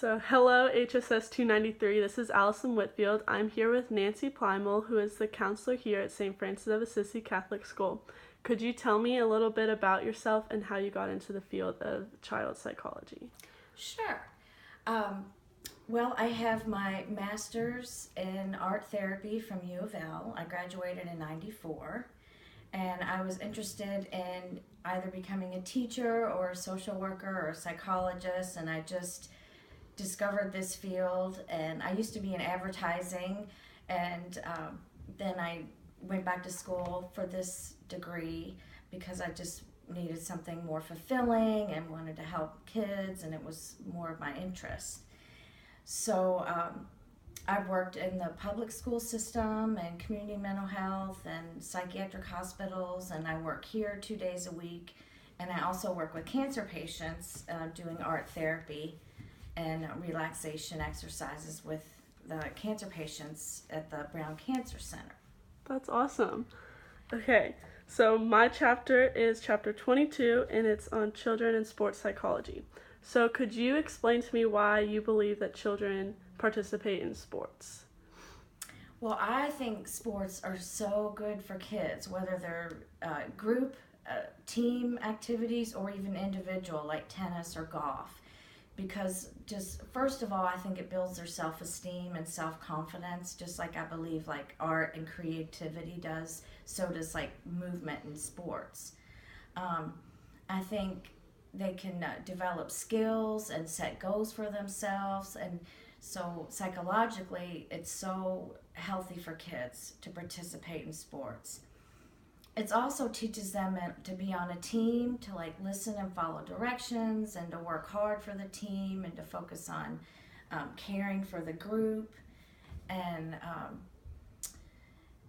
So, hello, HSS 293. This is Allison Whitfield. I'm here with Nancy Plymel, who is the counselor here at St. Francis of Assisi Catholic School. Could you tell me a little bit about yourself and how you got into the field of child psychology? Sure. Um, well, I have my master's in art therapy from U of L. I graduated in '94, and I was interested in either becoming a teacher or a social worker or a psychologist, and I just discovered this field. And I used to be in advertising, and then I went back to school for this degree because I just needed something more fulfilling and wanted to help kids, and it was more of my interest. So I've worked in the public school system and community mental health and psychiatric hospitals, and I work here 2 days a week. And I also work with cancer patients doing art therapy and relaxation exercises with the cancer patients at the Brown Cancer Center. That's awesome. Okay, so my chapter is chapter 22, and it's on children and sports psychology. So, could you explain to me why you believe that children participate in sports? Well, I think sports are so good for kids, whether they're group, team activities, or even individual, like tennis or golf. Because just first of all, I think it builds their self-esteem and self-confidence, just like I believe like art and creativity does. So does like movement and sports. I think they can develop skills and set goals for themselves, and so psychologically it's so healthy for kids to participate in sports. It also teaches them to be on a team, to like listen and follow directions, and to work hard for the team, and to focus on caring for the group. And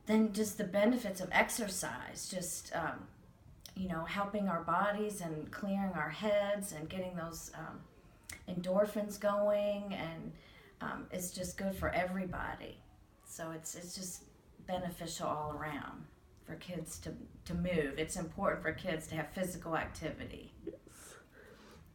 then just the benefits of exercise, just helping our bodies and clearing our heads and getting those endorphins going, and it's just good for everybody. So it's just beneficial all around for kids to move. It's important for kids to have physical activity. Yes.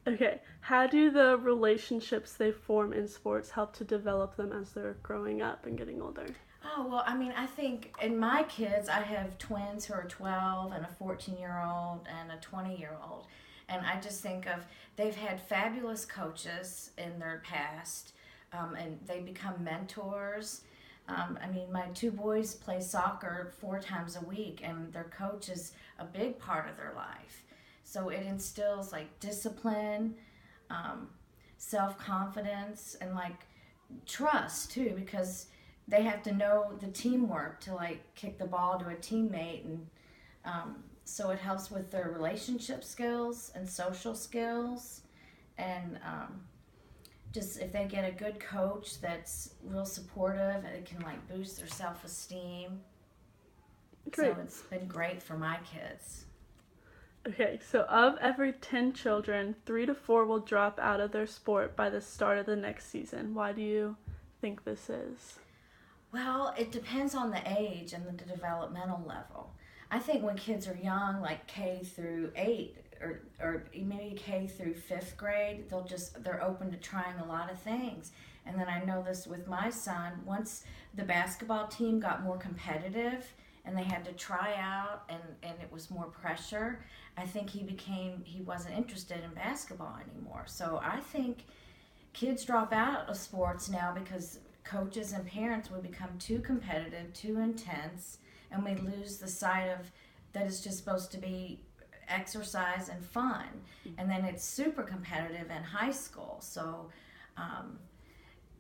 Okay, how do the relationships they form in sports help to develop them as they're growing up and getting older? Oh, well, I mean, I think in my kids, I have twins who are 12 and a 14-year-old and a 20-year-old. And I just think of, they've had fabulous coaches in their past, and they become mentors. My two boys play soccer 4 times a week, and their coach is a big part of their life. So it instills like discipline, self-confidence, and like trust too, because they have to know the teamwork to like kick the ball to a teammate, and so it helps with their relationship skills and social skills, and just if they get a good coach that's real supportive, it can like boost their self-esteem. Great. So it's been great for my kids. Okay, so of every 10 children, 3 to 4 will drop out of their sport by the start of the next season. Why do you think this is? Well, it depends on the age and the developmental level. I think when kids are young, like K through 8 or maybe K through 5th grade, they're open to trying a lot of things. And then I know this with my son, once the basketball team got more competitive and they had to try out, and it was more pressure, I think he wasn't interested in basketball anymore. So I think kids drop out of sports now because coaches and parents would become too competitive, too intense, and we lose the sight of that it's just supposed to be exercise and fun. And then it's super competitive in high school. So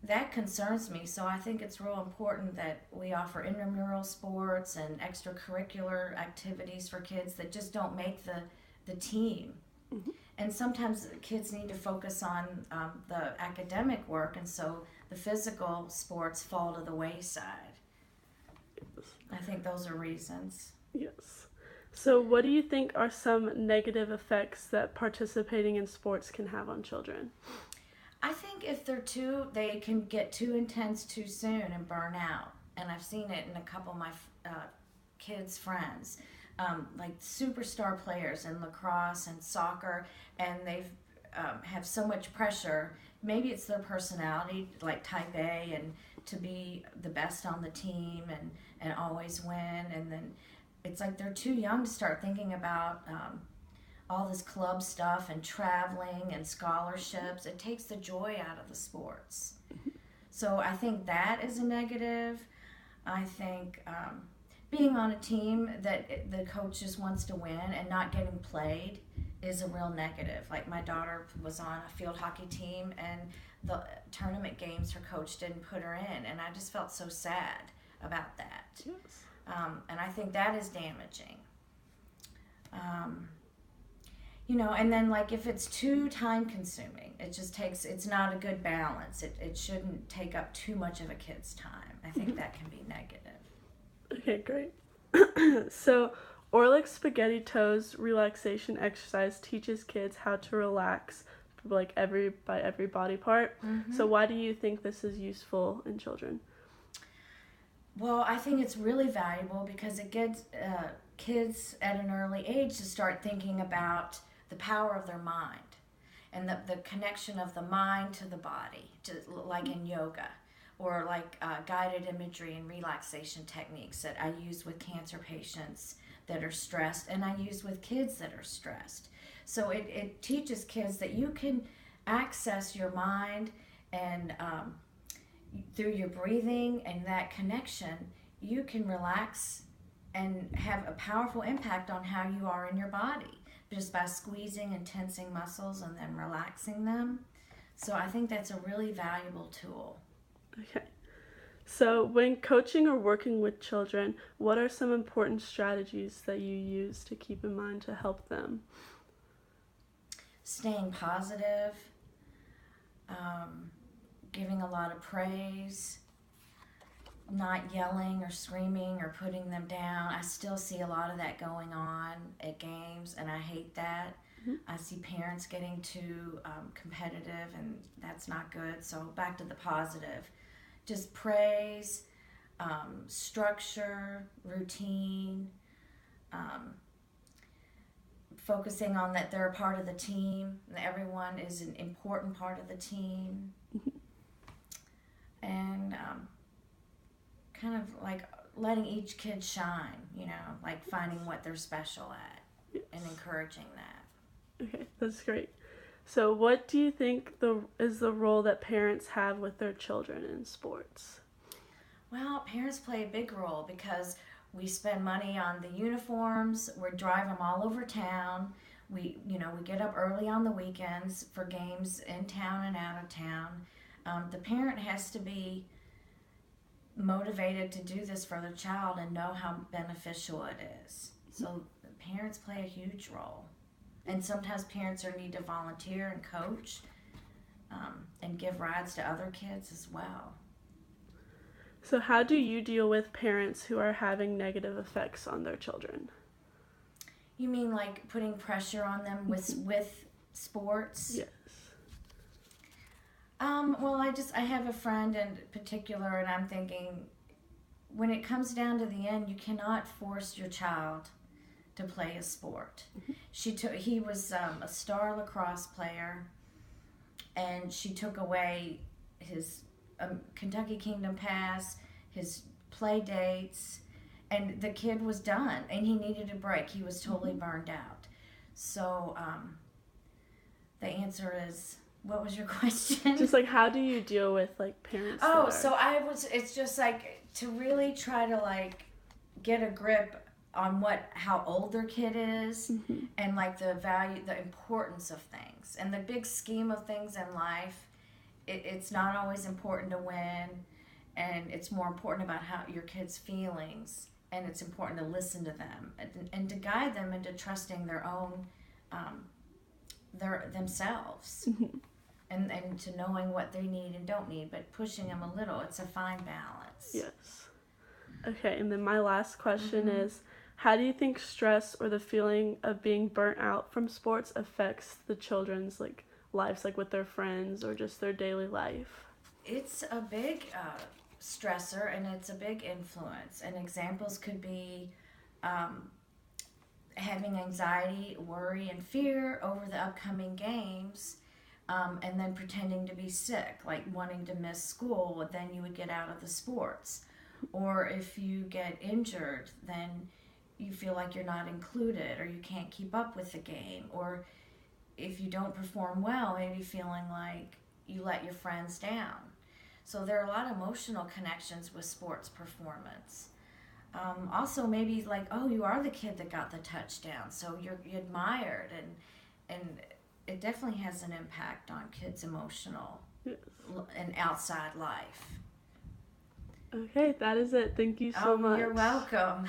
that concerns me. So I think it's real important that we offer intramural sports and extracurricular activities for kids that just don't make the team. Mm-hmm. And sometimes kids need to focus on the academic work, and so the physical sports fall to the wayside. Yes. I think those are reasons. Yes. So what do you think are some negative effects that participating in sports can have on children? I think if they can get too intense too soon and burn out. And I've seen it in a couple of my kids' friends, like superstar players in lacrosse and soccer, and they've have so much pressure. Maybe it's their personality, like type A, and to be the best on the team and always win. And then it's like they're too young to start thinking about all this club stuff and traveling and scholarships. It takes the joy out of the sports. So I think that is a negative. I think being on a team that the coach just wants to win and not getting played is a real negative. Like my daughter was on a field hockey team, and the tournament games her coach didn't put her in, and I just felt so sad about that. Yes. And I think that is damaging. And then like if it's too time consuming, it's not a good balance. It shouldn't take up too much of a kid's time. I think that can be negative. Okay, great. So, Orlick Spaghetti Toes relaxation exercise teaches kids how to relax like every body part. Mm-hmm. So why do you think this is useful in children? Well, I think it's really valuable because it gets kids at an early age to start thinking about the power of their mind and the connection of the mind to the body, like in yoga, or like guided imagery and relaxation techniques that I use with cancer patients that are stressed, and I use with kids that are stressed. So it teaches kids that you can access your mind, and through your breathing and that connection, you can relax and have a powerful impact on how you are in your body just by squeezing and tensing muscles and then relaxing them. So I think that's a really valuable tool. Okay. So when coaching or working with children, what are some important strategies that you use to keep in mind to help them? Staying positive, giving a lot of praise, not yelling or screaming or putting them down. I still see a lot of that going on at games, and I hate that. Mm-hmm. I see parents getting too competitive, and that's not good. So back to the positive. Just praise, structure, routine, focusing on that they're a part of the team, that everyone is an important part of the team, and kind of like letting each kid shine, like finding what they're special at. Yes. And encouraging that. Okay, that's great. So what do you think is the role that parents have with their children in sports? Well, parents play a big role because we spend money on the uniforms. We drive them all over town. We get up early on the weekends for games in town and out of town. The parent has to be motivated to do this for their child and know how beneficial it is. So parents play a huge role. And sometimes parents need to volunteer and coach and give rides to other kids as well. So how do you deal with parents who are having negative effects on their children? You mean like putting pressure on them with sports? Yes. Well, I have a friend in particular, and I'm thinking, when it comes down to the end, you cannot force your child to play a sport. Mm-hmm. He was a star lacrosse player, and she took away his Kentucky Kingdom Pass, his play dates, and the kid was done, and he needed a break. He was totally burned out. So the answer is, what was your question? Just like, how do you deal with like parents? It's just like to really try to like get a grip on how old their kid is, mm-hmm. and like the importance of things, and the big scheme of things in life. It's not always important to win, and it's more important about how your kid's feelings, and it's important to listen to them and to guide them into trusting their own themselves, mm-hmm. and to knowing what they need and don't need, but pushing them a little. It's a fine balance. Yes. Okay, and then my last question mm-hmm. is, how do you think stress or the feeling of being burnt out from sports affects the children's lives, with their friends or just their daily life? It's a big stressor, and it's a big influence. And examples could be having anxiety, worry, and fear over the upcoming games, and then pretending to be sick, like wanting to miss school, then you would get out of the sports. Or if you get injured, then you feel like you're not included or you can't keep up with the game. Or if you don't perform well, maybe feeling like you let your friends down. So there are a lot of emotional connections with sports performance. Also, maybe like, oh, you are the kid that got the touchdown, so you're admired, and it definitely has an impact on kids' emotional Yes. and outside life. Okay, that is it. Thank you so much. You're welcome.